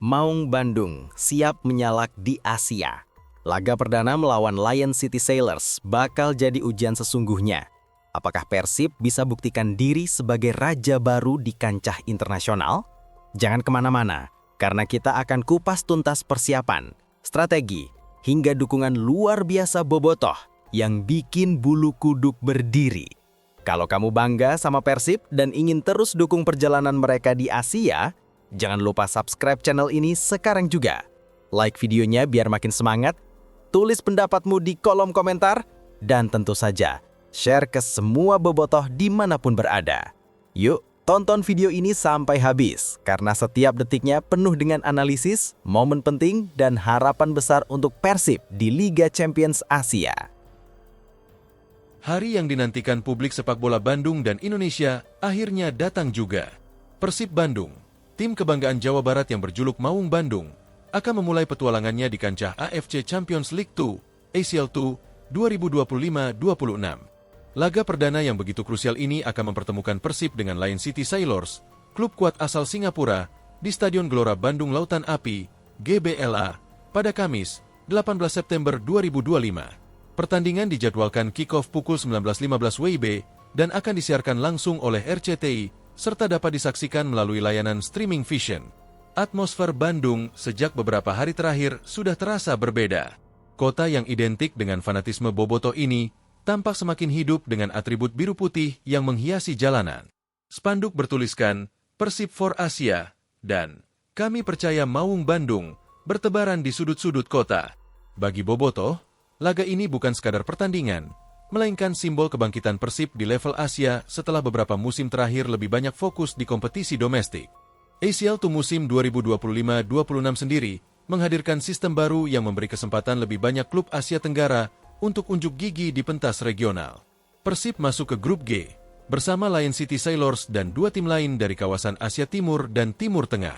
Maung Bandung siap menyalak di Asia. Laga perdana melawan Lion City Sailors bakal jadi ujian sesungguhnya. Apakah Persib bisa buktikan diri sebagai raja baru di kancah internasional? Jangan kemana-mana, karena kita akan kupas tuntas persiapan, strategi, hingga dukungan luar biasa Bobotoh yang bikin bulu kuduk berdiri. Kalau kamu bangga sama Persib dan ingin terus dukung perjalanan mereka di Asia, jangan lupa subscribe channel ini sekarang juga. Like videonya biar makin semangat, tulis pendapatmu di kolom komentar, dan tentu saja, share ke semua bobotoh dimanapun berada. Yuk, tonton video ini sampai habis, karena setiap detiknya penuh dengan analisis, momen penting, dan harapan besar untuk Persib di Liga Champions Asia. Hari yang dinantikan publik sepak bola Bandung dan Indonesia akhirnya datang juga. Persib Bandung, tim kebanggaan Jawa Barat yang berjuluk Maung Bandung, akan memulai petualangannya di kancah AFC Champions League 2, ACL 2, 2025-26. Laga perdana yang begitu krusial ini akan mempertemukan Persib dengan Lion City Sailors, klub kuat asal Singapura, di Stadion Gelora Bandung Lautan Api, GBLA, pada Kamis, 18 September 2025. Pertandingan dijadwalkan kick-off pukul 19.15 WIB dan akan disiarkan langsung oleh RCTI, serta dapat disaksikan melalui layanan streaming Vision. Atmosfer Bandung sejak beberapa hari terakhir sudah terasa berbeda. Kota yang identik dengan fanatisme bobotoh ini tampak semakin hidup dengan atribut biru putih yang menghiasi jalanan. Spanduk bertuliskan Persib for Asia dan Kami Percaya Maung Bandung bertebaran di sudut-sudut kota. Bagi bobotoh, laga ini bukan sekadar pertandingan, melainkan simbol kebangkitan Persib di level Asia setelah beberapa musim terakhir lebih banyak fokus di kompetisi domestik. ACL 2 musim 2025-26 sendiri menghadirkan sistem baru yang memberi kesempatan lebih banyak klub Asia Tenggara untuk unjuk gigi di pentas regional. Persib masuk ke grup G bersama Lion City Sailors dan dua tim lain dari kawasan Asia Timur dan Timur Tengah.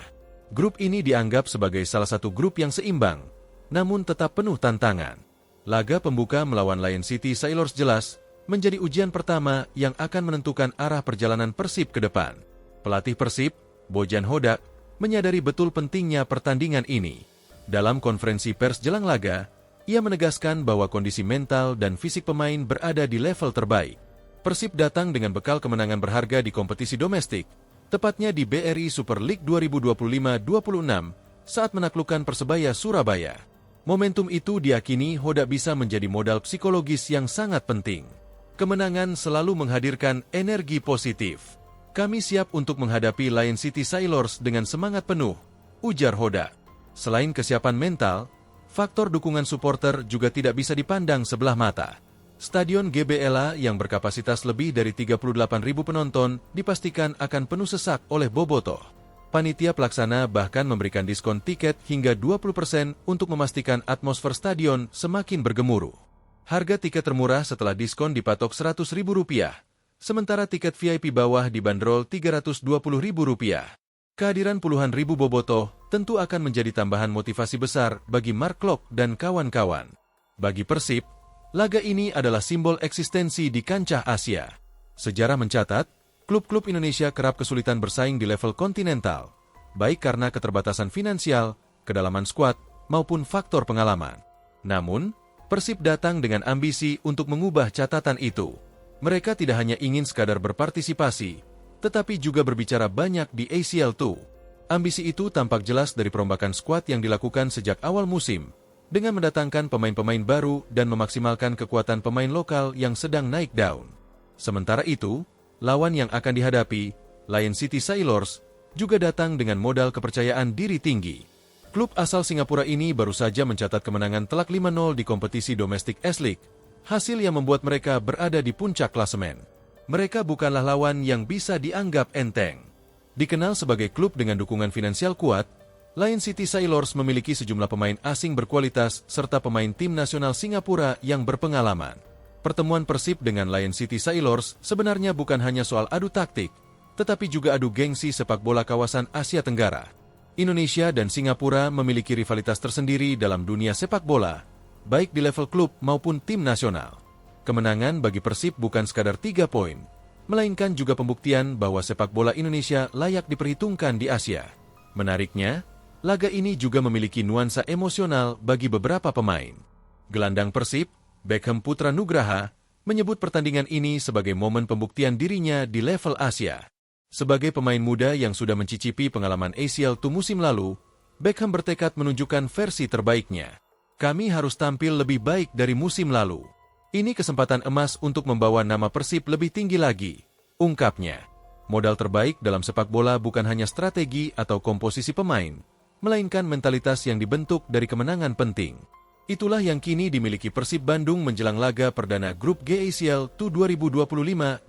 Grup ini dianggap sebagai salah satu grup yang seimbang, namun tetap penuh tantangan. Laga pembuka melawan Lion City Sailors jelas menjadi ujian pertama yang akan menentukan arah perjalanan Persib ke depan. Pelatih Persib, Bojan Hodak, menyadari betul pentingnya pertandingan ini. Dalam konferensi pers jelang laga, ia menegaskan bahwa kondisi mental dan fisik pemain berada di level terbaik. Persib datang dengan bekal kemenangan berharga di kompetisi domestik, tepatnya di BRI Super League 2025-26 saat menaklukkan Persebaya Surabaya. Momentum itu diyakini Hodak bisa menjadi modal psikologis yang sangat penting. Kemenangan selalu menghadirkan energi positif. Kami siap untuk menghadapi Lion City Sailors dengan semangat penuh, ujar Hodak. Selain kesiapan mental, faktor dukungan supporter juga tidak bisa dipandang sebelah mata. Stadion GBLA yang berkapasitas lebih dari 38.000 penonton dipastikan akan penuh sesak oleh bobotoh. Panitia pelaksana bahkan memberikan diskon tiket hingga 20% untuk memastikan atmosfer stadion semakin bergemuruh. Harga tiket termurah setelah diskon dipatok Rp100.000, sementara tiket VIP bawah dibanderol Rp320.000. Kehadiran puluhan ribu bobotoh tentu akan menjadi tambahan motivasi besar bagi Mark Klok dan kawan-kawan. Bagi Persib, laga ini adalah simbol eksistensi di kancah Asia. Sejarah mencatat, klub-klub Indonesia kerap kesulitan bersaing di level kontinental, baik karena keterbatasan finansial, kedalaman skuad, maupun faktor pengalaman. Namun, Persib datang dengan ambisi untuk mengubah catatan itu. Mereka tidak hanya ingin sekadar berpartisipasi, tetapi juga berbicara banyak di ACL 2. Ambisi itu tampak jelas dari perombakan skuad yang dilakukan sejak awal musim, dengan mendatangkan pemain-pemain baru dan memaksimalkan kekuatan pemain lokal yang sedang naik daun. Sementara itu, lawan yang akan dihadapi, Lion City Sailors, juga datang dengan modal kepercayaan diri tinggi. Klub asal Singapura ini baru saja mencatat kemenangan telak 5-0 di kompetisi domestik S-League, hasil yang membuat mereka berada di puncak klasemen. Mereka bukanlah lawan yang bisa dianggap enteng. Dikenal sebagai klub dengan dukungan finansial kuat, Lion City Sailors memiliki sejumlah pemain asing berkualitas serta pemain tim nasional Singapura yang berpengalaman. Pertemuan Persib dengan Lion City Sailors sebenarnya bukan hanya soal adu taktik, tetapi juga adu gengsi sepak bola kawasan Asia Tenggara. Indonesia dan Singapura memiliki rivalitas tersendiri dalam dunia sepak bola, baik di level klub maupun tim nasional. Kemenangan bagi Persib bukan sekadar 3 poin, melainkan juga pembuktian bahwa sepak bola Indonesia layak diperhitungkan di Asia. Menariknya, laga ini juga memiliki nuansa emosional bagi beberapa pemain. Gelandang Persib, Beckham Putra Nugraha, menyebut pertandingan ini sebagai momen pembuktian dirinya di level Asia. Sebagai pemain muda yang sudah mencicipi pengalaman ACL II musim lalu, Beckham bertekad menunjukkan versi terbaiknya. Kami harus tampil lebih baik dari musim lalu. Ini kesempatan emas untuk membawa nama Persib lebih tinggi lagi, ungkapnya. Modal terbaik dalam sepak bola bukan hanya strategi atau komposisi pemain, melainkan mentalitas yang dibentuk dari kemenangan penting. Itulah yang kini dimiliki Persib Bandung menjelang laga perdana Grup G ACL II 2025-26.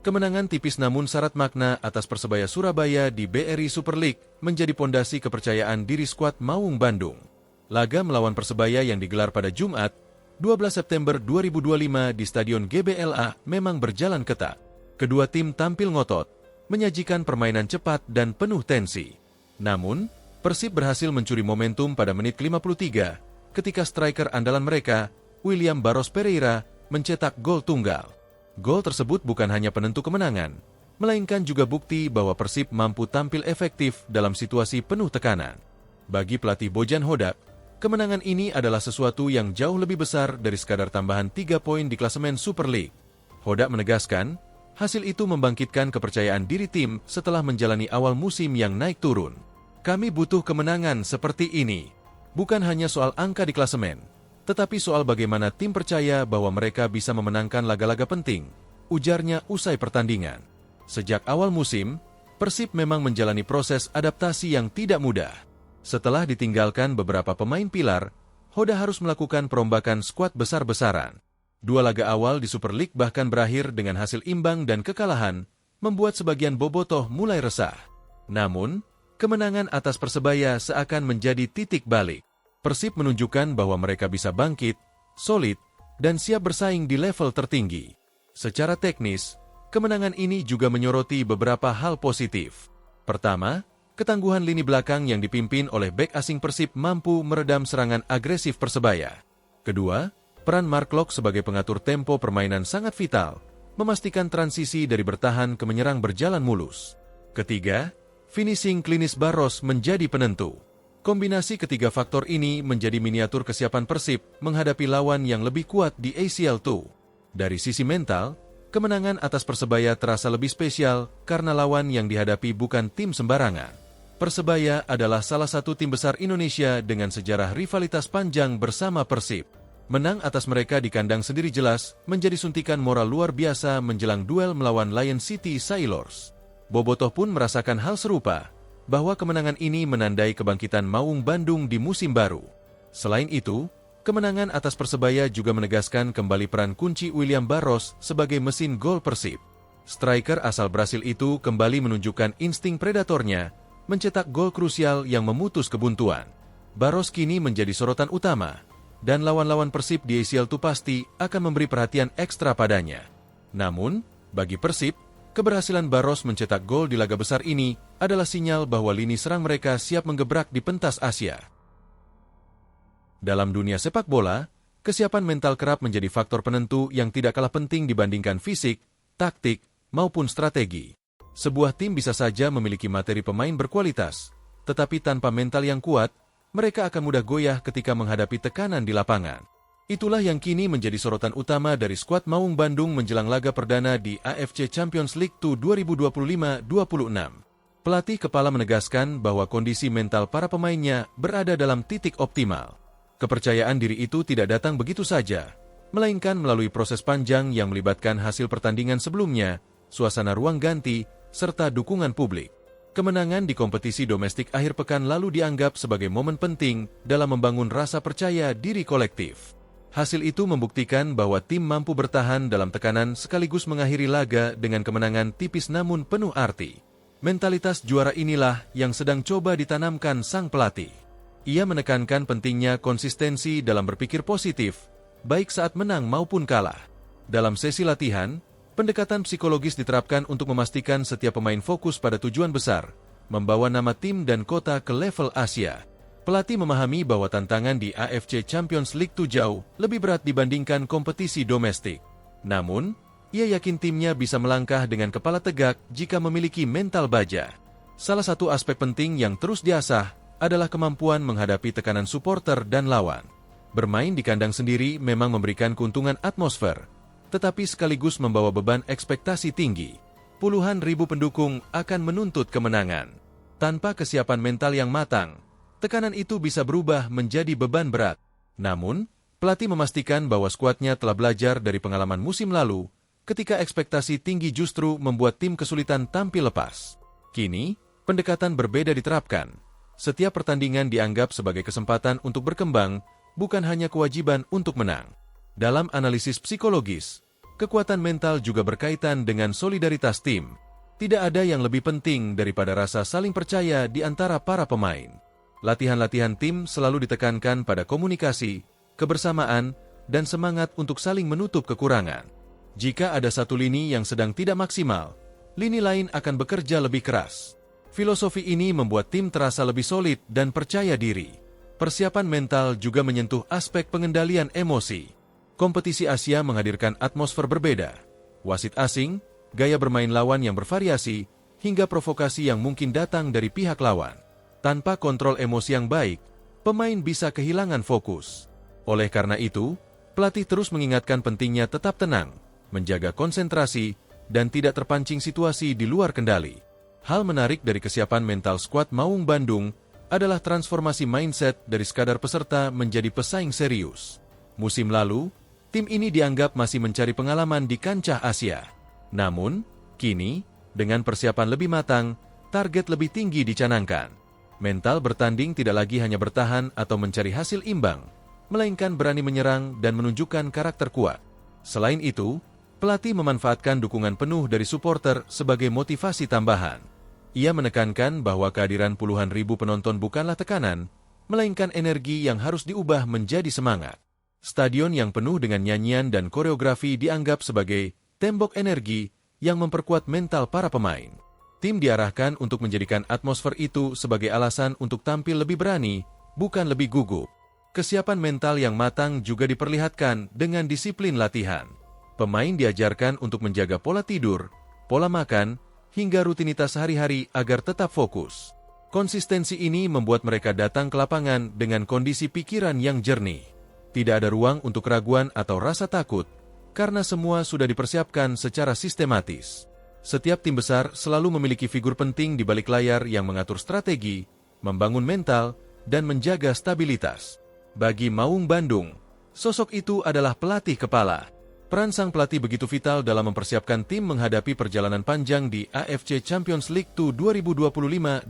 Kemenangan tipis namun syarat makna atas Persebaya Surabaya di BRI Super League menjadi pondasi kepercayaan diri skuad Maung Bandung. Laga melawan Persebaya yang digelar pada Jumat, 12 September 2025 di Stadion GBLA memang berjalan ketat. Kedua tim tampil ngotot, menyajikan permainan cepat dan penuh tensi. Namun, Persib berhasil mencuri momentum pada menit 53 ketika striker andalan mereka, William Barros Pereira, mencetak gol tunggal. Gol tersebut bukan hanya penentu kemenangan, melainkan juga bukti bahwa Persib mampu tampil efektif dalam situasi penuh tekanan. Bagi pelatih Bojan Hodak, kemenangan ini adalah sesuatu yang jauh lebih besar dari sekadar tambahan 3 poin di klasemen Super League. Hodak menegaskan, hasil itu membangkitkan kepercayaan diri tim setelah menjalani awal musim yang naik turun. Kami butuh kemenangan seperti ini. Bukan hanya soal angka di klasemen, tetapi soal bagaimana tim percaya bahwa mereka bisa memenangkan laga-laga penting, ujarnya usai pertandingan. Sejak awal musim, Persib memang menjalani proses adaptasi yang tidak mudah. Setelah ditinggalkan beberapa pemain pilar, Hoda harus melakukan perombakan skuad besar-besaran. 2 laga awal di Super League bahkan berakhir dengan hasil imbang dan kekalahan, membuat sebagian bobotoh mulai resah. Namun, kemenangan atas Persebaya seakan menjadi titik balik. Persib menunjukkan bahwa mereka bisa bangkit, solid, dan siap bersaing di level tertinggi. Secara teknis, kemenangan ini juga menyoroti beberapa hal positif. Pertama, ketangguhan lini belakang yang dipimpin oleh bek asing Persib mampu meredam serangan agresif Persebaya. Kedua, peran Mark Locke sebagai pengatur tempo permainan sangat vital, memastikan transisi dari bertahan ke menyerang berjalan mulus. Ketiga, finishing klinis Barros menjadi penentu. Kombinasi ketiga faktor ini menjadi miniatur kesiapan Persib menghadapi lawan yang lebih kuat di ACL II. Dari sisi mental, kemenangan atas Persebaya terasa lebih spesial karena lawan yang dihadapi bukan tim sembarangan. Persebaya adalah salah satu tim besar Indonesia dengan sejarah rivalitas panjang bersama Persib. Menang atas mereka di kandang sendiri jelas menjadi suntikan moral luar biasa menjelang duel melawan Lion City Sailors. Bobotoh pun merasakan hal serupa, bahwa kemenangan ini menandai kebangkitan Maung Bandung di musim baru. Selain itu, kemenangan atas Persebaya juga menegaskan kembali peran kunci William Barros sebagai mesin gol Persib. Striker asal Brasil itu kembali menunjukkan insting predatornya, mencetak gol krusial yang memutus kebuntuan. Barros kini menjadi sorotan utama, dan lawan-lawan Persib di ACL II pasti akan memberi perhatian ekstra padanya. Namun, bagi Persib, keberhasilan Barros mencetak gol di laga besar ini adalah sinyal bahwa lini serang mereka siap menggebrak di pentas Asia. Dalam dunia sepak bola, kesiapan mental kerap menjadi faktor penentu yang tidak kalah penting dibandingkan fisik, taktik, maupun strategi. Sebuah tim bisa saja memiliki materi pemain berkualitas, tetapi tanpa mental yang kuat, mereka akan mudah goyah ketika menghadapi tekanan di lapangan. Itulah yang kini menjadi sorotan utama dari skuad Maung Bandung menjelang laga perdana di AFC Champions League II 2025-26. Pelatih kepala menegaskan bahwa kondisi mental para pemainnya berada dalam titik optimal. Kepercayaan diri itu tidak datang begitu saja, melainkan melalui proses panjang yang melibatkan hasil pertandingan sebelumnya, suasana ruang ganti, serta dukungan publik. Kemenangan di kompetisi domestik akhir pekan lalu dianggap sebagai momen penting dalam membangun rasa percaya diri kolektif. Hasil itu membuktikan bahwa tim mampu bertahan dalam tekanan sekaligus mengakhiri laga dengan kemenangan tipis namun penuh arti. Mentalitas juara inilah yang sedang coba ditanamkan sang pelatih. Ia menekankan pentingnya konsistensi dalam berpikir positif, baik saat menang maupun kalah. Dalam sesi latihan, pendekatan psikologis diterapkan untuk memastikan setiap pemain fokus pada tujuan besar, membawa nama tim dan kota ke level Asia. Pelatih memahami bahwa tantangan di AFC Champions League II jauh lebih berat dibandingkan kompetisi domestik. Namun, ia yakin timnya bisa melangkah dengan kepala tegak jika memiliki mental baja. Salah satu aspek penting yang terus diasah adalah kemampuan menghadapi tekanan supporter dan lawan. Bermain di kandang sendiri memang memberikan keuntungan atmosfer, tetapi sekaligus membawa beban ekspektasi tinggi. Puluhan ribu pendukung akan menuntut kemenangan. Tanpa kesiapan mental yang matang, tekanan itu bisa berubah menjadi beban berat. Namun, pelatih memastikan bahwa skuadnya telah belajar dari pengalaman musim lalu, ketika ekspektasi tinggi justru membuat tim kesulitan tampil lepas. Kini, pendekatan berbeda diterapkan. Setiap pertandingan dianggap sebagai kesempatan untuk berkembang, bukan hanya kewajiban untuk menang. Dalam analisis psikologis, kekuatan mental juga berkaitan dengan solidaritas tim. Tidak ada yang lebih penting daripada rasa saling percaya di antara para pemain. Latihan-latihan tim selalu ditekankan pada komunikasi, kebersamaan, dan semangat untuk saling menutup kekurangan. Jika ada satu lini yang sedang tidak maksimal, lini lain akan bekerja lebih keras. Filosofi ini membuat tim terasa lebih solid dan percaya diri. Persiapan mental juga menyentuh aspek pengendalian emosi. Kompetisi Asia menghadirkan atmosfer berbeda. Wasit asing, gaya bermain lawan yang bervariasi, hingga provokasi yang mungkin datang dari pihak lawan. Tanpa kontrol emosi yang baik, pemain bisa kehilangan fokus. Oleh karena itu, pelatih terus mengingatkan pentingnya tetap tenang, menjaga konsentrasi, dan tidak terpancing situasi di luar kendali. Hal menarik dari kesiapan mental skuad Maung Bandung adalah transformasi mindset dari sekadar peserta menjadi pesaing serius. Musim lalu, tim ini dianggap masih mencari pengalaman di kancah Asia. Namun, kini, dengan persiapan lebih matang, target lebih tinggi dicanangkan. Mental bertanding tidak lagi hanya bertahan atau mencari hasil imbang, melainkan berani menyerang dan menunjukkan karakter kuat. Selain itu, pelatih memanfaatkan dukungan penuh dari supporter sebagai motivasi tambahan. Ia menekankan bahwa kehadiran puluhan ribu penonton bukanlah tekanan, melainkan energi yang harus diubah menjadi semangat. Stadion yang penuh dengan nyanyian dan koreografi dianggap sebagai tembok energi yang memperkuat mental para pemain. Tim diarahkan untuk menjadikan atmosfer itu sebagai alasan untuk tampil lebih berani, bukan lebih gugup. Kesiapan mental yang matang juga diperlihatkan dengan disiplin latihan. Pemain diajarkan untuk menjaga pola tidur, pola makan, hingga rutinitas sehari-hari agar tetap fokus. Konsistensi ini membuat mereka datang ke lapangan dengan kondisi pikiran yang jernih. Tidak ada ruang untuk keraguan atau rasa takut, karena semua sudah dipersiapkan secara sistematis. Setiap tim besar selalu memiliki figur penting di balik layar yang mengatur strategi, membangun mental, dan menjaga stabilitas. Bagi Maung Bandung, sosok itu adalah pelatih kepala. Peran sang pelatih begitu vital dalam mempersiapkan tim menghadapi perjalanan panjang di AFC Champions League 2025-26.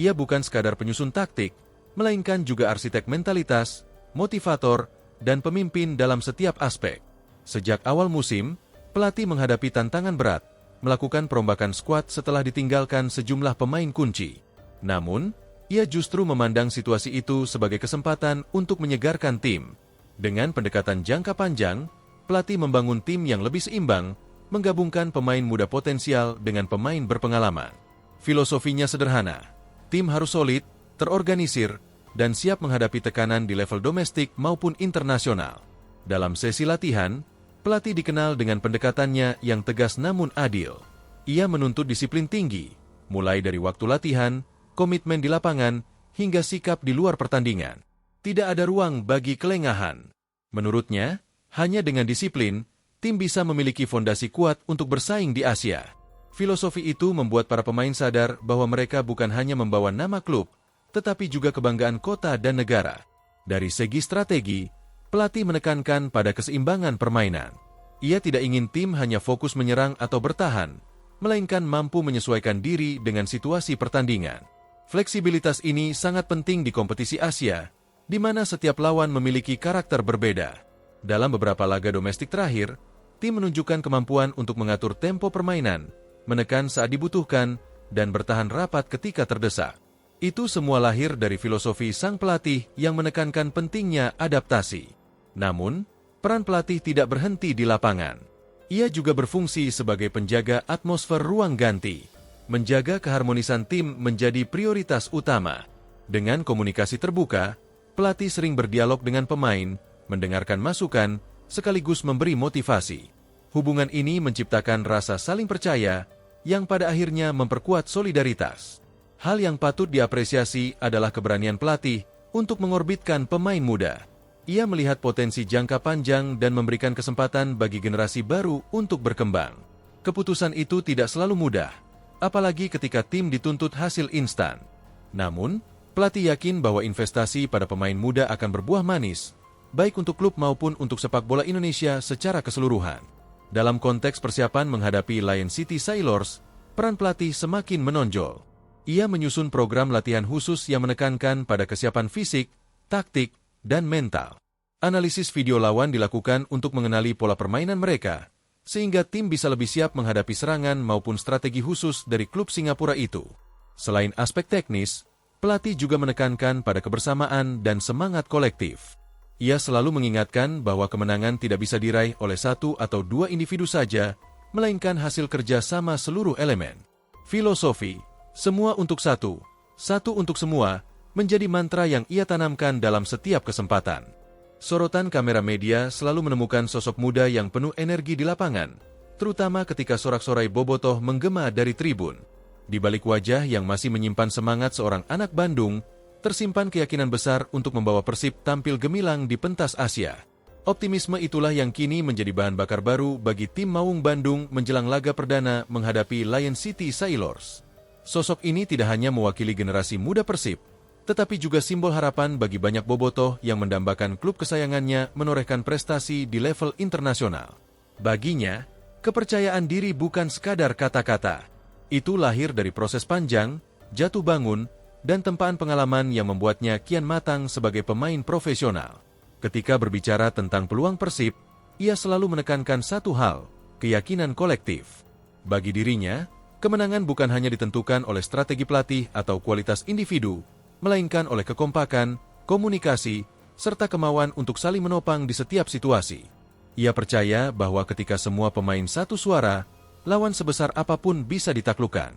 Ia bukan sekadar penyusun taktik, melainkan juga arsitek mentalitas, motivator, dan pemimpin dalam setiap aspek. Sejak awal musim, pelatih menghadapi tantangan berat, melakukan perombakan skuad setelah ditinggalkan sejumlah pemain kunci. Namun, ia justru memandang situasi itu sebagai kesempatan untuk menyegarkan tim. Dengan pendekatan jangka panjang, pelatih membangun tim yang lebih seimbang, menggabungkan pemain muda potensial dengan pemain berpengalaman. Filosofinya sederhana, tim harus solid, terorganisir, dan siap menghadapi tekanan di level domestik maupun internasional. Dalam sesi latihan, pelatih dikenal dengan pendekatannya yang tegas namun adil. Ia menuntut disiplin tinggi, mulai dari waktu latihan, komitmen di lapangan, hingga sikap di luar pertandingan. Tidak ada ruang bagi kelengahan. Menurutnya, hanya dengan disiplin, tim bisa memiliki fondasi kuat untuk bersaing di Asia. Filosofi itu membuat para pemain sadar bahwa mereka bukan hanya membawa nama klub, tetapi juga kebanggaan kota dan negara. Dari segi strategi, pelatih menekankan pada keseimbangan permainan. Ia tidak ingin tim hanya fokus menyerang atau bertahan, melainkan mampu menyesuaikan diri dengan situasi pertandingan. Fleksibilitas ini sangat penting di kompetisi Asia, di mana setiap lawan memiliki karakter berbeda. Dalam beberapa laga domestik terakhir, tim menunjukkan kemampuan untuk mengatur tempo permainan, menekan saat dibutuhkan, dan bertahan rapat ketika terdesak. Itu semua lahir dari filosofi sang pelatih yang menekankan pentingnya adaptasi. Namun, peran pelatih tidak berhenti di lapangan. Ia juga berfungsi sebagai penjaga atmosfer ruang ganti. Menjaga keharmonisan tim menjadi prioritas utama. Dengan komunikasi terbuka, pelatih sering berdialog dengan pemain, mendengarkan masukan, sekaligus memberi motivasi. Hubungan ini menciptakan rasa saling percaya yang pada akhirnya memperkuat solidaritas. Hal yang patut diapresiasi adalah keberanian pelatih untuk mengorbitkan pemain muda. Ia melihat potensi jangka panjang dan memberikan kesempatan bagi generasi baru untuk berkembang. Keputusan itu tidak selalu mudah, apalagi ketika tim dituntut hasil instan. Namun, pelatih yakin bahwa investasi pada pemain muda akan berbuah manis, baik untuk klub maupun untuk sepak bola Indonesia secara keseluruhan. Dalam konteks persiapan menghadapi Lion City Sailors, peran pelatih semakin menonjol. Ia menyusun program latihan khusus yang menekankan pada kesiapan fisik, taktik, dan mental. Analisis video lawan dilakukan untuk mengenali pola permainan mereka, sehingga tim bisa lebih siap menghadapi serangan maupun strategi khusus dari klub Singapura itu. Selain aspek teknis, pelatih juga menekankan pada kebersamaan dan semangat kolektif. Ia selalu mengingatkan bahwa kemenangan tidak bisa diraih oleh satu atau dua individu saja, melainkan hasil kerja sama seluruh elemen. Filosofi, semua untuk satu, satu untuk semua, menjadi mantra yang ia tanamkan dalam setiap kesempatan. Sorotan kamera media selalu menemukan sosok muda yang penuh energi di lapangan, terutama ketika sorak-sorai bobotoh menggema dari tribun. Di balik wajah yang masih menyimpan semangat seorang anak Bandung, tersimpan keyakinan besar untuk membawa Persib tampil gemilang di pentas Asia. Optimisme itulah yang kini menjadi bahan bakar baru bagi tim Maung Bandung menjelang laga perdana menghadapi Lion City Sailors. Sosok ini tidak hanya mewakili generasi muda Persib, tetapi juga simbol harapan bagi banyak bobotoh yang mendambakan klub kesayangannya menorehkan prestasi di level internasional. Baginya, kepercayaan diri bukan sekadar kata-kata. Itu lahir dari proses panjang, jatuh bangun, dan tempaan pengalaman yang membuatnya kian matang sebagai pemain profesional. Ketika berbicara tentang peluang Persib, ia selalu menekankan satu hal, keyakinan kolektif. Bagi dirinya, kemenangan bukan hanya ditentukan oleh strategi pelatih atau kualitas individu, melainkan oleh kekompakan, komunikasi, serta kemauan untuk saling menopang di setiap situasi. Ia percaya bahwa ketika semua pemain satu suara, lawan sebesar apapun bisa ditaklukkan.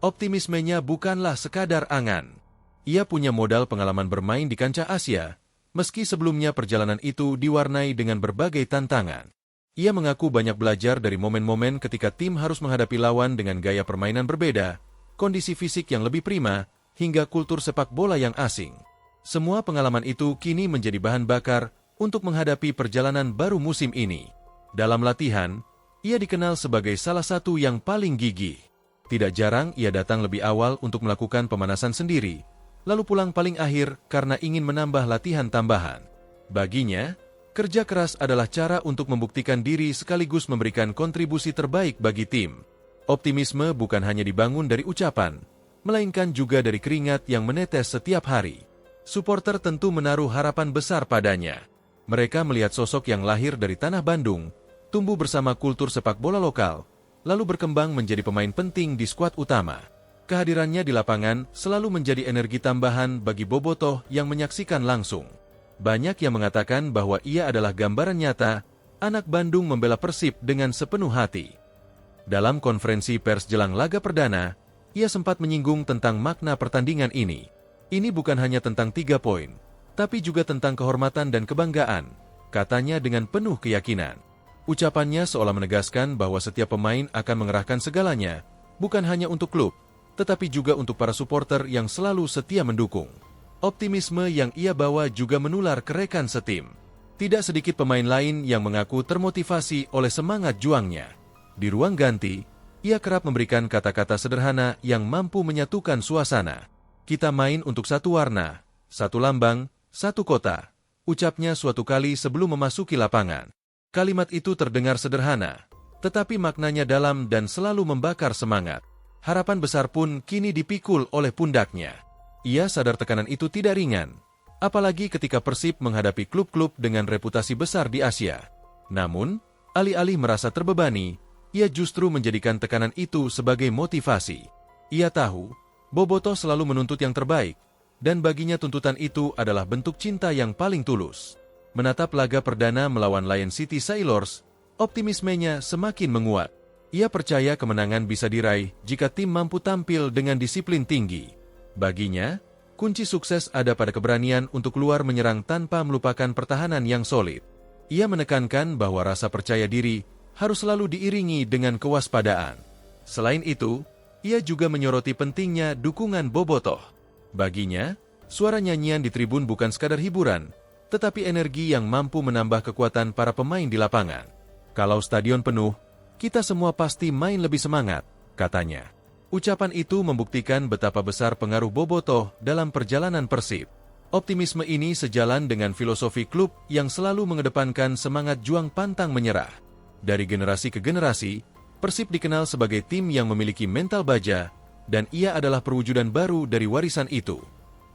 Optimismenya bukanlah sekadar angan. Ia punya modal pengalaman bermain di kancah Asia, meski sebelumnya perjalanan itu diwarnai dengan berbagai tantangan. Ia mengaku banyak belajar dari momen-momen ketika tim harus menghadapi lawan dengan gaya permainan berbeda, kondisi fisik yang lebih prima, hingga kultur sepak bola yang asing. Semua pengalaman itu kini menjadi bahan bakar untuk menghadapi perjalanan baru musim ini. Dalam latihan, ia dikenal sebagai salah satu yang paling gigih. Tidak jarang ia datang lebih awal untuk melakukan pemanasan sendiri, lalu pulang paling akhir karena ingin menambah latihan tambahan. Baginya, kerja keras adalah cara untuk membuktikan diri sekaligus memberikan kontribusi terbaik bagi tim. Optimisme bukan hanya dibangun dari ucapan, melainkan juga dari keringat yang menetes setiap hari. Suporter tentu menaruh harapan besar padanya. Mereka melihat sosok yang lahir dari tanah Bandung, tumbuh bersama kultur sepak bola lokal, lalu berkembang menjadi pemain penting di skuad utama. Kehadirannya di lapangan selalu menjadi energi tambahan bagi bobotoh yang menyaksikan langsung. Banyak yang mengatakan bahwa ia adalah gambaran nyata, anak Bandung membela Persib dengan sepenuh hati. Dalam konferensi pers jelang laga perdana, ia sempat menyinggung tentang makna pertandingan ini. Ini bukan hanya tentang 3 poin, tapi juga tentang kehormatan dan kebanggaan, katanya dengan penuh keyakinan. Ucapannya seolah menegaskan bahwa setiap pemain akan mengerahkan segalanya, bukan hanya untuk klub, tetapi juga untuk para supporter yang selalu setia mendukung. Optimisme yang ia bawa juga menular ke rekan setim. Tidak sedikit pemain lain yang mengaku termotivasi oleh semangat juangnya. Di ruang ganti, ia kerap memberikan kata-kata sederhana yang mampu menyatukan suasana. Kita main untuk satu warna, satu lambang, satu kota, ucapnya suatu kali sebelum memasuki lapangan. Kalimat itu terdengar sederhana, tetapi maknanya dalam dan selalu membakar semangat. Harapan besar pun kini dipikul oleh pundaknya. Ia sadar tekanan itu tidak ringan, apalagi ketika Persib menghadapi klub-klub dengan reputasi besar di Asia. Namun, alih-alih merasa terbebani, ia justru menjadikan tekanan itu sebagai motivasi. Ia tahu, bobotoh selalu menuntut yang terbaik, dan baginya tuntutan itu adalah bentuk cinta yang paling tulus. Menatap laga perdana melawan Lion City Sailors, optimismenya semakin menguat. Ia percaya kemenangan bisa diraih jika tim mampu tampil dengan disiplin tinggi. Baginya, kunci sukses ada pada keberanian untuk keluar menyerang tanpa melupakan pertahanan yang solid. Ia menekankan bahwa rasa percaya diri harus selalu diiringi dengan kewaspadaan. Selain itu, ia juga menyoroti pentingnya dukungan bobotoh. Baginya, suara nyanyian di tribun bukan sekadar hiburan, tetapi energi yang mampu menambah kekuatan para pemain di lapangan. Kalau stadion penuh, kita semua pasti main lebih semangat, katanya. Ucapan itu membuktikan betapa besar pengaruh bobotoh dalam perjalanan Persib. Optimisme ini sejalan dengan filosofi klub yang selalu mengedepankan semangat juang pantang menyerah. Dari generasi ke generasi, Persib dikenal sebagai tim yang memiliki mental baja, dan ia adalah perwujudan baru dari warisan itu.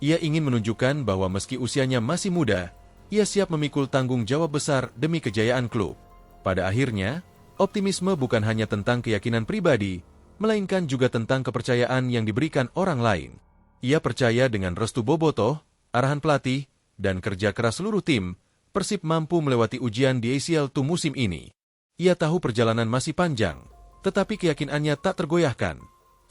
Ia ingin menunjukkan bahwa meski usianya masih muda, ia siap memikul tanggung jawab besar demi kejayaan klub. Pada akhirnya, optimisme bukan hanya tentang keyakinan pribadi, melainkan juga tentang kepercayaan yang diberikan orang lain. Ia percaya dengan restu bobotoh, arahan pelatih, dan kerja keras seluruh tim, Persib mampu melewati ujian di ACL II musim ini. Ia tahu perjalanan masih panjang, tetapi keyakinannya tak tergoyahkan.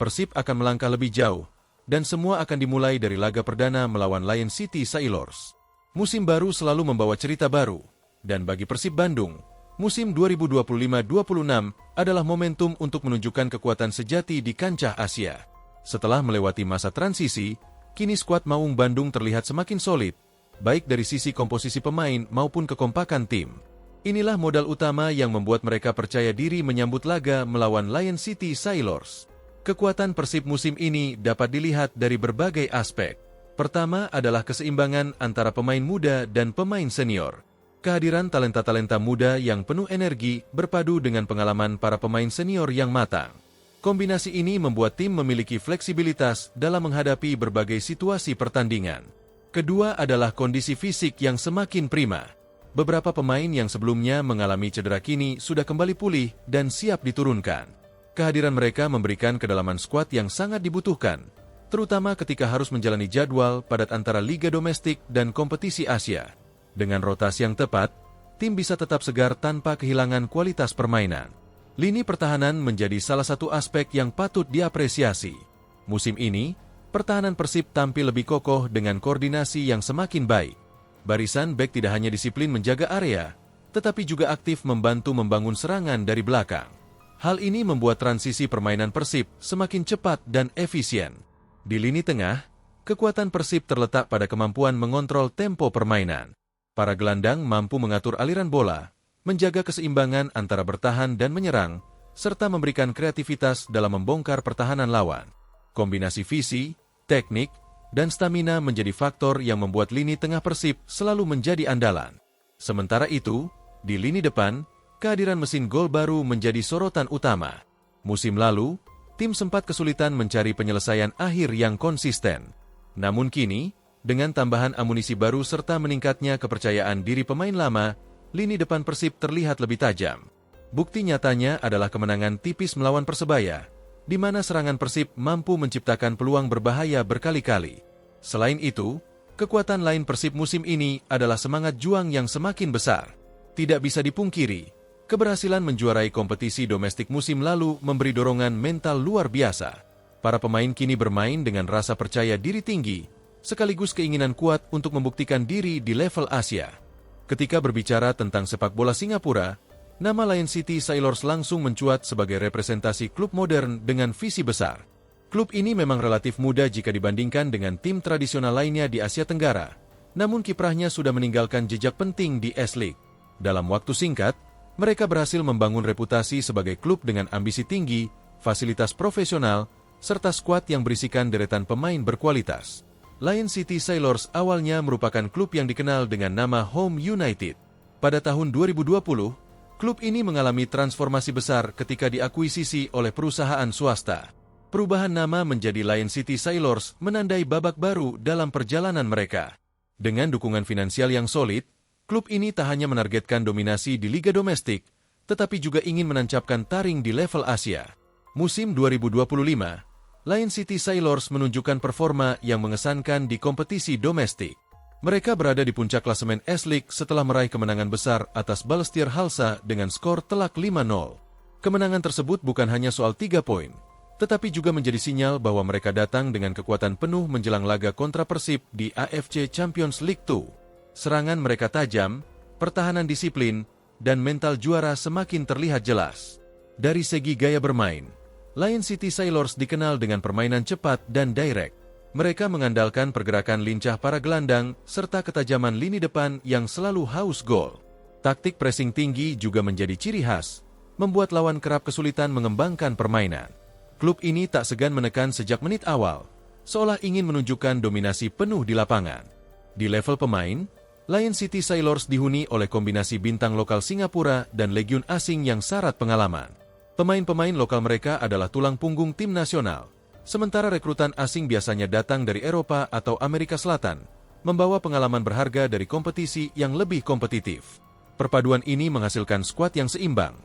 Persib akan melangkah lebih jauh, dan semua akan dimulai dari laga perdana melawan Lion City Sailors. Musim baru selalu membawa cerita baru, dan bagi Persib Bandung, musim 2025-26 adalah momentum untuk menunjukkan kekuatan sejati di kancah Asia. Setelah melewati masa transisi, kini skuad Maung Bandung terlihat semakin solid, baik dari sisi komposisi pemain maupun kekompakan tim. Inilah modal utama yang membuat mereka percaya diri menyambut laga melawan Lion City Sailors. Kekuatan Persib musim ini dapat dilihat dari berbagai aspek. Pertama adalah keseimbangan antara pemain muda dan pemain senior. Kehadiran talenta-talenta muda yang penuh energi berpadu dengan pengalaman para pemain senior yang matang. Kombinasi ini membuat tim memiliki fleksibilitas dalam menghadapi berbagai situasi pertandingan. Kedua adalah kondisi fisik yang semakin prima. Beberapa pemain yang sebelumnya mengalami cedera kini sudah kembali pulih dan siap diturunkan. Kehadiran mereka memberikan kedalaman skuad yang sangat dibutuhkan, terutama ketika harus menjalani jadwal padat antara liga domestik dan kompetisi Asia. Dengan rotasi yang tepat, tim bisa tetap segar tanpa kehilangan kualitas permainan. Lini pertahanan menjadi salah satu aspek yang patut diapresiasi. Musim ini, pertahanan Persib tampil lebih kokoh dengan koordinasi yang semakin baik. Barisan bek tidak hanya disiplin menjaga area, tetapi juga aktif membantu membangun serangan dari belakang. Hal ini membuat transisi permainan Persib semakin cepat dan efisien. Di lini tengah, kekuatan Persib terletak pada kemampuan mengontrol tempo permainan. Para gelandang mampu mengatur aliran bola, menjaga keseimbangan antara bertahan dan menyerang, serta memberikan kreativitas dalam membongkar pertahanan lawan. Kombinasi visi, teknik, dan stamina menjadi faktor yang membuat lini tengah Persib selalu menjadi andalan. Sementara itu, di lini depan, kehadiran mesin gol baru menjadi sorotan utama. Musim lalu, tim sempat kesulitan mencari penyelesaian akhir yang konsisten. Namun kini, dengan tambahan amunisi baru serta meningkatnya kepercayaan diri pemain lama, lini depan Persib terlihat lebih tajam. Bukti nyatanya adalah kemenangan tipis melawan Persebaya, di mana serangan Persib mampu menciptakan peluang berbahaya berkali-kali. Selain itu, kekuatan lain Persib musim ini adalah semangat juang yang semakin besar. Tidak bisa dipungkiri, keberhasilan menjuarai kompetisi domestik musim lalu memberi dorongan mental luar biasa. Para pemain kini bermain dengan rasa percaya diri tinggi, sekaligus keinginan kuat untuk membuktikan diri di level Asia. Ketika berbicara tentang sepak bola Singapura, nama Lion City Sailors langsung mencuat sebagai representasi klub modern dengan visi besar. Klub ini memang relatif muda jika dibandingkan dengan tim tradisional lainnya di Asia Tenggara, namun kiprahnya sudah meninggalkan jejak penting di S-League. Dalam waktu singkat, mereka berhasil membangun reputasi sebagai klub dengan ambisi tinggi, fasilitas profesional, serta skuad yang berisikan deretan pemain berkualitas. Lion City Sailors awalnya merupakan klub yang dikenal dengan nama Home United. Pada tahun 2020, klub ini mengalami transformasi besar ketika diakuisisi oleh perusahaan swasta. Perubahan nama menjadi Lion City Sailors menandai babak baru dalam perjalanan mereka. Dengan dukungan finansial yang solid, klub ini tak hanya menargetkan dominasi di liga domestik, tetapi juga ingin menancapkan taring di level Asia. Musim 2025, Lion City Sailors menunjukkan performa yang mengesankan di kompetisi domestik. Mereka berada di puncak klasemen S-League setelah meraih kemenangan besar atas Balestier Halsa dengan skor telak 5-0. Kemenangan tersebut bukan hanya soal 3 poin, tetapi juga menjadi sinyal bahwa mereka datang dengan kekuatan penuh menjelang laga kontra Persib di AFC Champions League 2. Serangan mereka tajam, pertahanan disiplin, dan mental juara semakin terlihat jelas. Dari segi gaya bermain, Lion City Sailors dikenal dengan permainan cepat dan direct. Mereka mengandalkan pergerakan lincah para gelandang serta ketajaman lini depan yang selalu haus gol. Taktik pressing tinggi juga menjadi ciri khas, membuat lawan kerap kesulitan mengembangkan permainan. Klub ini tak segan menekan sejak menit awal, seolah ingin menunjukkan dominasi penuh di lapangan. Di level pemain, Lion City Sailors dihuni oleh kombinasi bintang lokal Singapura dan legiun asing yang syarat pengalaman. Pemain-pemain lokal mereka adalah tulang punggung tim nasional, sementara rekrutan asing biasanya datang dari Eropa atau Amerika Selatan, membawa pengalaman berharga dari kompetisi yang lebih kompetitif. Perpaduan ini menghasilkan skuad yang seimbang,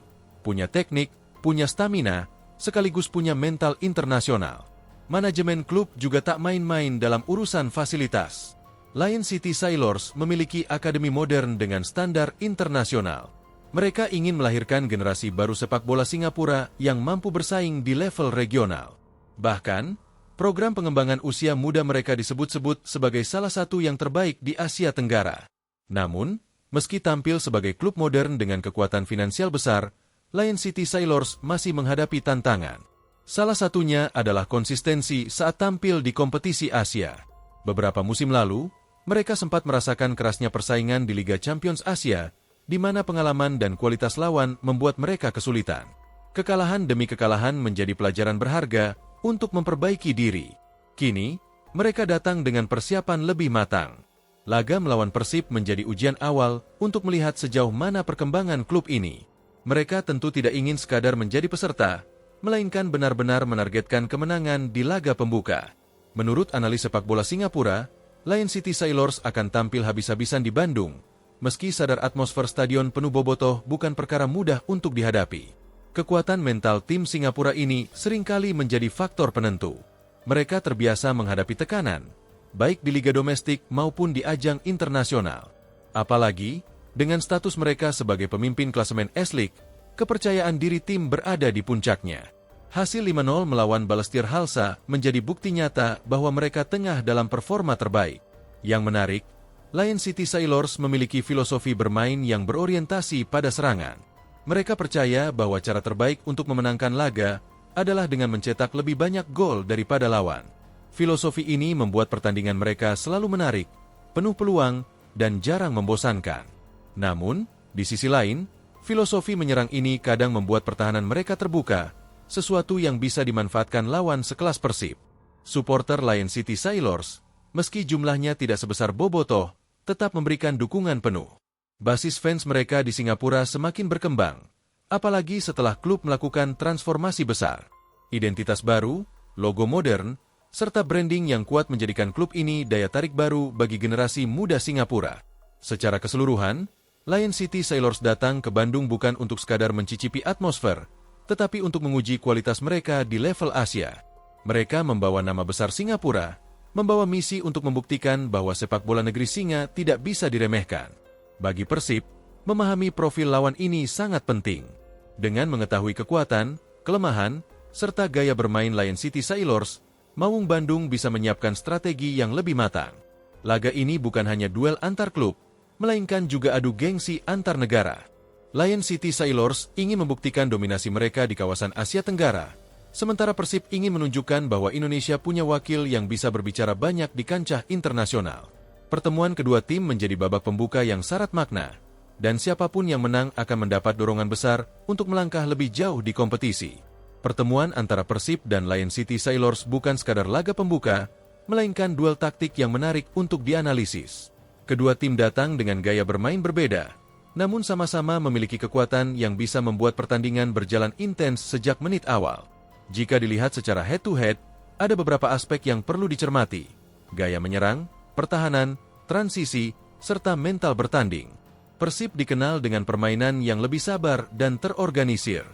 punya teknik, punya stamina, sekaligus punya mental internasional. Manajemen klub juga tak main-main dalam urusan fasilitas. Lion City Sailors memiliki akademi modern dengan standar internasional. Mereka ingin melahirkan generasi baru sepak bola Singapura yang mampu bersaing di level regional. Bahkan, program pengembangan usia muda mereka disebut-sebut sebagai salah satu yang terbaik di Asia Tenggara. Namun, meski tampil sebagai klub modern dengan kekuatan finansial besar, Lion City Sailors masih menghadapi tantangan. Salah satunya adalah konsistensi saat tampil di kompetisi Asia. Beberapa musim lalu, mereka sempat merasakan kerasnya persaingan di Liga Champions Asia, di mana pengalaman dan kualitas lawan membuat mereka kesulitan. Kekalahan demi kekalahan menjadi pelajaran berharga untuk memperbaiki diri. Kini, mereka datang dengan persiapan lebih matang. Laga melawan Persib menjadi ujian awal untuk melihat sejauh mana perkembangan klub ini. Mereka tentu tidak ingin sekadar menjadi peserta, melainkan benar-benar menargetkan kemenangan di laga pembuka. Menurut analis sepak bola Singapura, Lion City Sailors akan tampil habis-habisan di Bandung, meski sadar atmosfer stadion penuh bobotoh bukan perkara mudah untuk dihadapi. Kekuatan mental tim Singapura ini seringkali menjadi faktor penentu. Mereka terbiasa menghadapi tekanan, baik di liga domestik maupun di ajang internasional. Apalagi, dengan status mereka sebagai pemimpin klasemen S-League, kepercayaan diri tim berada di puncaknya. Hasil 5-0 melawan Balestier Halsa menjadi bukti nyata bahwa mereka tengah dalam performa terbaik. Yang menarik, Lion City Sailors memiliki filosofi bermain yang berorientasi pada serangan. Mereka percaya bahwa cara terbaik untuk memenangkan laga adalah dengan mencetak lebih banyak gol daripada lawan. Filosofi ini membuat pertandingan mereka selalu menarik, penuh peluang, dan jarang membosankan. Namun, di sisi lain, filosofi menyerang ini kadang membuat pertahanan mereka terbuka, sesuatu yang bisa dimanfaatkan lawan sekelas Persib. Supporter Lion City Sailors, meski jumlahnya tidak sebesar bobotoh, tetap memberikan dukungan penuh. Basis fans mereka di Singapura semakin berkembang, apalagi setelah klub melakukan transformasi besar. Identitas baru, logo modern, serta branding yang kuat menjadikan klub ini daya tarik baru bagi generasi muda Singapura. Secara keseluruhan, Lion City Sailors datang ke Bandung bukan untuk sekadar mencicipi atmosfer, tetapi untuk menguji kualitas mereka di level Asia. Mereka membawa nama besar Singapura, membawa misi untuk membuktikan bahwa sepak bola negeri Singa tidak bisa diremehkan. Bagi Persib, memahami profil lawan ini sangat penting. Dengan mengetahui kekuatan, kelemahan, serta gaya bermain Lion City Sailors, Maung Bandung bisa menyiapkan strategi yang lebih matang. Laga ini bukan hanya duel antar klub, melainkan juga adu gengsi antar negara. Lion City Sailors ingin membuktikan dominasi mereka di kawasan Asia Tenggara, sementara Persib ingin menunjukkan bahwa Indonesia punya wakil yang bisa berbicara banyak di kancah internasional. Pertemuan kedua tim menjadi babak pembuka yang syarat makna, dan siapapun yang menang akan mendapat dorongan besar untuk melangkah lebih jauh di kompetisi. Pertemuan antara Persib dan Lion City Sailors bukan sekadar laga pembuka, melainkan duel taktik yang menarik untuk dianalisis. Kedua tim datang dengan gaya bermain berbeda, namun sama-sama memiliki kekuatan yang bisa membuat pertandingan berjalan intens sejak menit awal. Jika dilihat secara head-to-head, ada beberapa aspek yang perlu dicermati: gaya menyerang, pertahanan, transisi, serta mental bertanding. Persib dikenal dengan permainan yang lebih sabar dan terorganisir.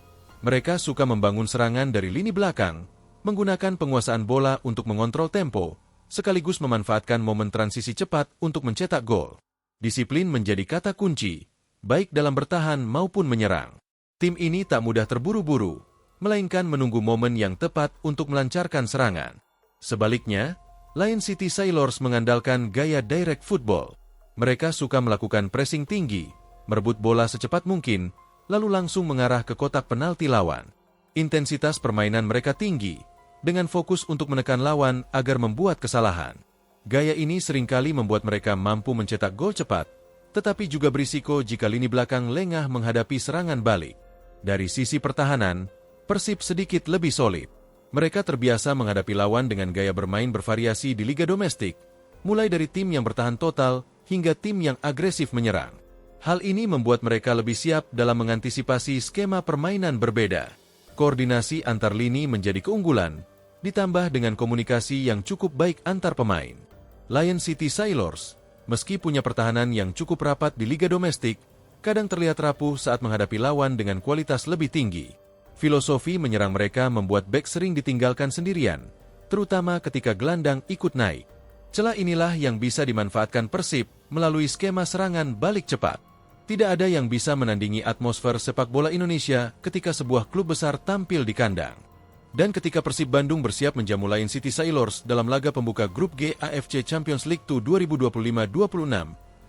Mereka suka membangun serangan dari lini belakang, menggunakan penguasaan bola untuk mengontrol tempo, sekaligus memanfaatkan momen transisi cepat untuk mencetak gol. Disiplin menjadi kata kunci, baik dalam bertahan maupun menyerang. Tim ini tak mudah terburu-buru, melainkan menunggu momen yang tepat untuk melancarkan serangan. Sebaliknya, Lion City Sailors mengandalkan gaya direct football. Mereka suka melakukan pressing tinggi, merebut bola secepat mungkin, lalu langsung mengarah ke kotak penalti lawan. Intensitas permainan mereka tinggi, dengan fokus untuk menekan lawan agar membuat kesalahan. Gaya ini seringkali membuat mereka mampu mencetak gol cepat, tetapi juga berisiko jika lini belakang lengah menghadapi serangan balik. Dari sisi pertahanan, Persib sedikit lebih solid. Mereka terbiasa menghadapi lawan dengan gaya bermain bervariasi di liga domestik, mulai dari tim yang bertahan total hingga tim yang agresif menyerang. Hal ini membuat mereka lebih siap dalam mengantisipasi skema permainan berbeda. Koordinasi antar lini menjadi keunggulan, ditambah dengan komunikasi yang cukup baik antar pemain. Lion City Sailors, meski punya pertahanan yang cukup rapat di liga domestik, kadang terlihat rapuh saat menghadapi lawan dengan kualitas lebih tinggi. Filosofi menyerang mereka membuat bek sering ditinggalkan sendirian, terutama ketika gelandang ikut naik. Celah inilah yang bisa dimanfaatkan Persib melalui skema serangan balik cepat. Tidak ada yang bisa menandingi atmosfer sepak bola Indonesia ketika sebuah klub besar tampil di kandang. Dan ketika Persib Bandung bersiap menjamu Lion City Sailors dalam laga pembuka Grup G AFC Champions League 2 2025-26,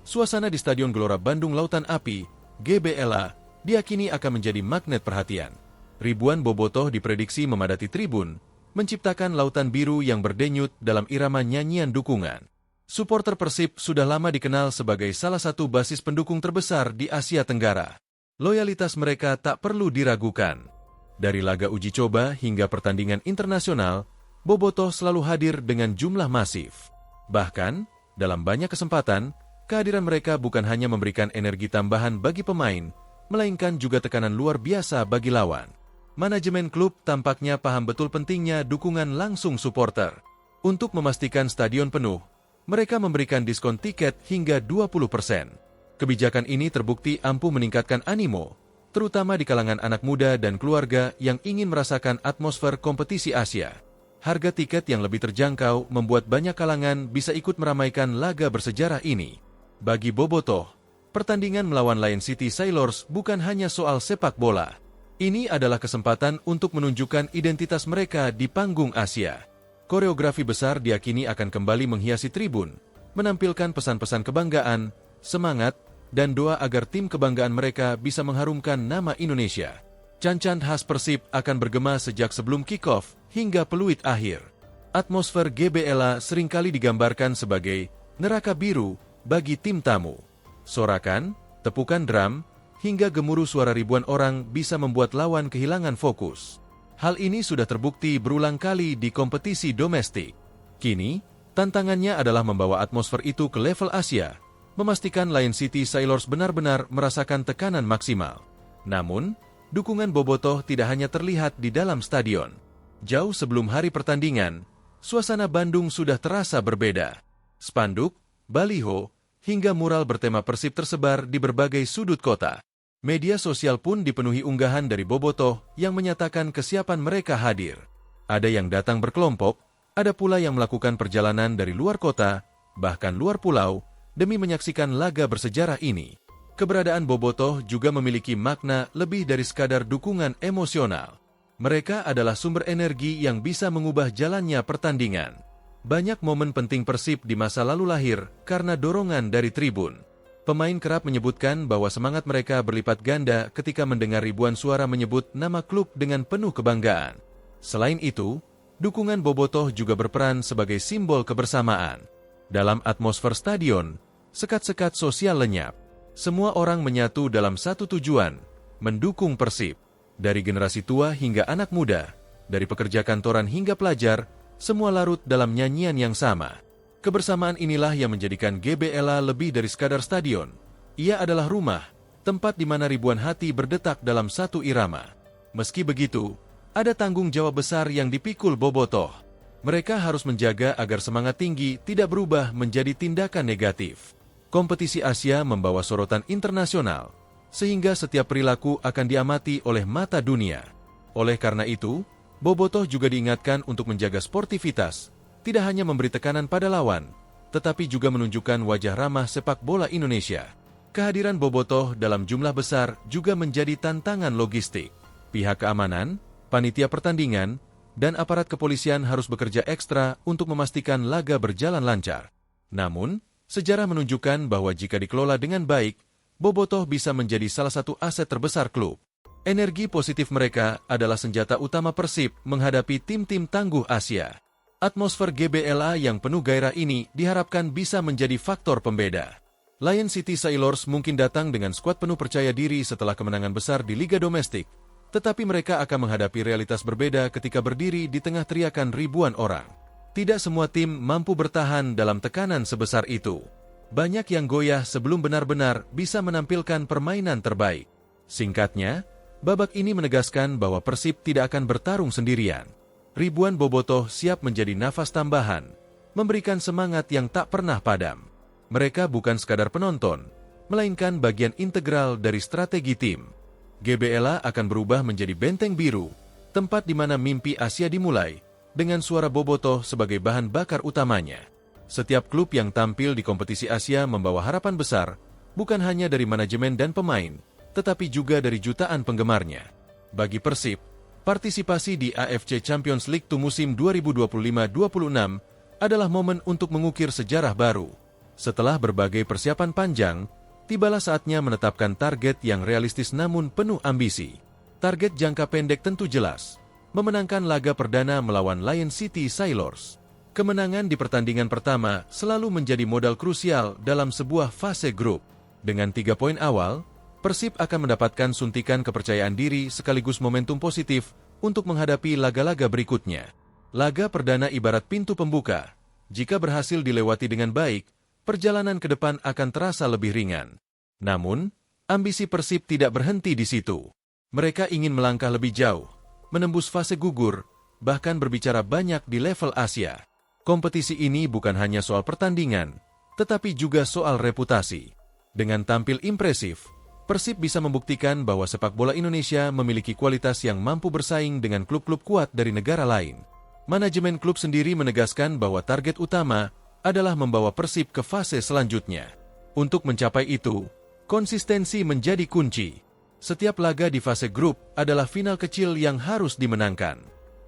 suasana di Stadion Gelora Bandung Lautan Api, GBLA, diakini akan menjadi magnet perhatian. Ribuan bobotoh diprediksi memadati tribun, menciptakan lautan biru yang berdenyut dalam irama nyanyian dukungan. Suporter Persib sudah lama dikenal sebagai salah satu basis pendukung terbesar di Asia Tenggara. Loyalitas mereka tak perlu diragukan. Dari laga uji coba hingga pertandingan internasional, bobotoh selalu hadir dengan jumlah masif. Bahkan, dalam banyak kesempatan, kehadiran mereka bukan hanya memberikan energi tambahan bagi pemain, melainkan juga tekanan luar biasa bagi lawan. Manajemen klub tampaknya paham betul pentingnya dukungan langsung suporter. Untuk memastikan stadion penuh, mereka memberikan diskon tiket hingga 20%. Kebijakan ini terbukti ampuh meningkatkan animo, terutama di kalangan anak muda dan keluarga yang ingin merasakan atmosfer kompetisi Asia. Harga tiket yang lebih terjangkau membuat banyak kalangan bisa ikut meramaikan laga bersejarah ini. Bagi bobotoh, pertandingan melawan Lion City Sailors bukan hanya soal sepak bola. Ini adalah kesempatan untuk menunjukkan identitas mereka di panggung Asia. Koreografi besar diakini akan kembali menghiasi tribun, menampilkan pesan-pesan kebanggaan, semangat, dan doa agar tim kebanggaan mereka bisa mengharumkan nama Indonesia. Cancan khas Persib akan bergema sejak sebelum kick-off hingga peluit akhir. Atmosfer GBLA seringkali digambarkan sebagai neraka biru bagi tim tamu. Sorakan, tepukan drum, hingga gemuruh suara ribuan orang bisa membuat lawan kehilangan fokus. Hal ini sudah terbukti berulang kali di kompetisi domestik. Kini, tantangannya adalah membawa atmosfer itu ke level Asia, memastikan Lion City Sailors benar-benar merasakan tekanan maksimal. Namun, dukungan bobotoh tidak hanya terlihat di dalam stadion. Jauh sebelum hari pertandingan, suasana Bandung sudah terasa berbeda. Spanduk, baliho, hingga mural bertema Persib tersebar di berbagai sudut kota. Media sosial pun dipenuhi unggahan dari bobotoh yang menyatakan kesiapan mereka hadir. Ada yang datang berkelompok, ada pula yang melakukan perjalanan dari luar kota, bahkan luar pulau, demi menyaksikan laga bersejarah ini. Keberadaan bobotoh juga memiliki makna lebih dari sekadar dukungan emosional. Mereka adalah sumber energi yang bisa mengubah jalannya pertandingan. Banyak momen penting Persib di masa lalu lahir karena dorongan dari tribun. Pemain kerap menyebutkan bahwa semangat mereka berlipat ganda ketika mendengar ribuan suara menyebut nama klub dengan penuh kebanggaan. Selain itu, dukungan bobotoh juga berperan sebagai simbol kebersamaan. Dalam atmosfer stadion, sekat-sekat sosial lenyap. Semua orang menyatu dalam satu tujuan, mendukung Persib. Dari generasi tua hingga anak muda, dari pekerja kantoran hingga pelajar, semua larut dalam nyanyian yang sama. Kebersamaan inilah yang menjadikan GBLA lebih dari sekadar stadion. Ia adalah rumah, tempat di mana ribuan hati berdetak dalam satu irama. Meski begitu, ada tanggung jawab besar yang dipikul bobotoh. Mereka harus menjaga agar semangat tinggi tidak berubah menjadi tindakan negatif. Kompetisi Asia membawa sorotan internasional, sehingga setiap perilaku akan diamati oleh mata dunia. Oleh karena itu, bobotoh juga diingatkan untuk menjaga sportivitas, tidak hanya memberi tekanan pada lawan, tetapi juga menunjukkan wajah ramah sepak bola Indonesia. Kehadiran bobotoh dalam jumlah besar juga menjadi tantangan logistik. Pihak keamanan, panitia pertandingan, dan aparat kepolisian harus bekerja ekstra untuk memastikan laga berjalan lancar. Namun, sejarah menunjukkan bahwa jika dikelola dengan baik, bobotoh bisa menjadi salah satu aset terbesar klub. Energi positif mereka adalah senjata utama Persib menghadapi tim-tim tangguh Asia. Atmosfer GBLA yang penuh gairah ini diharapkan bisa menjadi faktor pembeda. Lion City Sailors mungkin datang dengan skuad penuh percaya diri setelah kemenangan besar di Liga Domestik, tetapi mereka akan menghadapi realitas berbeda ketika berdiri di tengah teriakan ribuan orang. Tidak semua tim mampu bertahan dalam tekanan sebesar itu. Banyak yang goyah sebelum benar-benar bisa menampilkan permainan terbaik. Singkatnya, babak ini menegaskan bahwa Persib tidak akan bertarung sendirian. Ribuan bobotoh siap menjadi nafas tambahan, memberikan semangat yang tak pernah padam. Mereka bukan sekadar penonton, melainkan bagian integral dari strategi tim. GBLA akan berubah menjadi benteng biru, tempat di mana mimpi Asia dimulai, dengan suara bobotoh sebagai bahan bakar utamanya. Setiap klub yang tampil di kompetisi Asia membawa harapan besar, bukan hanya dari manajemen dan pemain, tetapi juga dari jutaan penggemarnya. Bagi Persib, partisipasi di AFC Champions League musim 2025-26 adalah momen untuk mengukir sejarah baru. Setelah berbagai persiapan panjang, tibalah saatnya menetapkan target yang realistis namun penuh ambisi. Target jangka pendek tentu jelas, memenangkan laga perdana melawan Lion City Sailors. Kemenangan di pertandingan pertama selalu menjadi modal krusial dalam sebuah fase grup. Dengan 3 poin awal, Persib akan mendapatkan suntikan kepercayaan diri sekaligus momentum positif untuk menghadapi laga-laga berikutnya. Laga perdana ibarat pintu pembuka. Jika berhasil dilewati dengan baik, perjalanan ke depan akan terasa lebih ringan. Namun, ambisi Persib tidak berhenti di situ. Mereka ingin melangkah lebih jauh, menembus fase gugur, bahkan berbicara banyak di level Asia. Kompetisi ini bukan hanya soal pertandingan, tetapi juga soal reputasi. Dengan tampil impresif, Persib bisa membuktikan bahwa sepak bola Indonesia memiliki kualitas yang mampu bersaing dengan klub-klub kuat dari negara lain. Manajemen klub sendiri menegaskan bahwa target utama adalah membawa Persib ke fase selanjutnya. Untuk mencapai itu, konsistensi menjadi kunci. Setiap laga di fase grup adalah final kecil yang harus dimenangkan.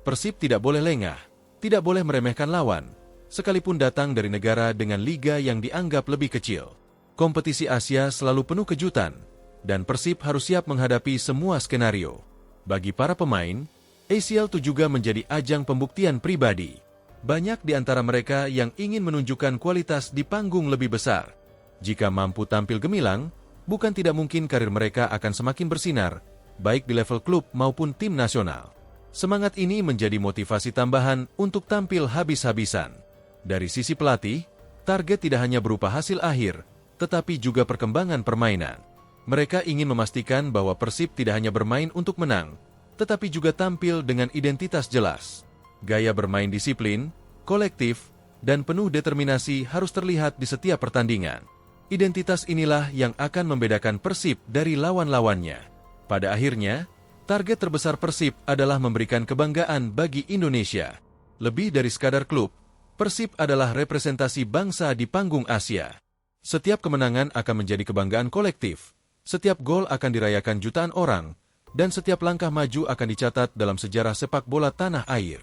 Persib tidak boleh lengah, tidak boleh meremehkan lawan, sekalipun datang dari negara dengan liga yang dianggap lebih kecil. Kompetisi Asia selalu penuh kejutan, dan Persib harus siap menghadapi semua skenario. Bagi para pemain, ACL itu juga menjadi ajang pembuktian pribadi. Banyak di antara mereka yang ingin menunjukkan kualitas di panggung lebih besar. Jika mampu tampil gemilang, bukan tidak mungkin karir mereka akan semakin bersinar, baik di level klub maupun tim nasional. Semangat ini menjadi motivasi tambahan untuk tampil habis-habisan. Dari sisi pelatih, target tidak hanya berupa hasil akhir, tetapi juga perkembangan permainan. Mereka ingin memastikan bahwa Persib tidak hanya bermain untuk menang, tetapi juga tampil dengan identitas jelas. Gaya bermain disiplin, kolektif, dan penuh determinasi harus terlihat di setiap pertandingan. Identitas inilah yang akan membedakan Persib dari lawan-lawannya. Pada akhirnya, target terbesar Persib adalah memberikan kebanggaan bagi Indonesia. Lebih dari sekadar klub, Persib adalah representasi bangsa di panggung Asia. Setiap kemenangan akan menjadi kebanggaan kolektif, setiap gol akan dirayakan jutaan orang, dan setiap langkah maju akan dicatat dalam sejarah sepak bola tanah air.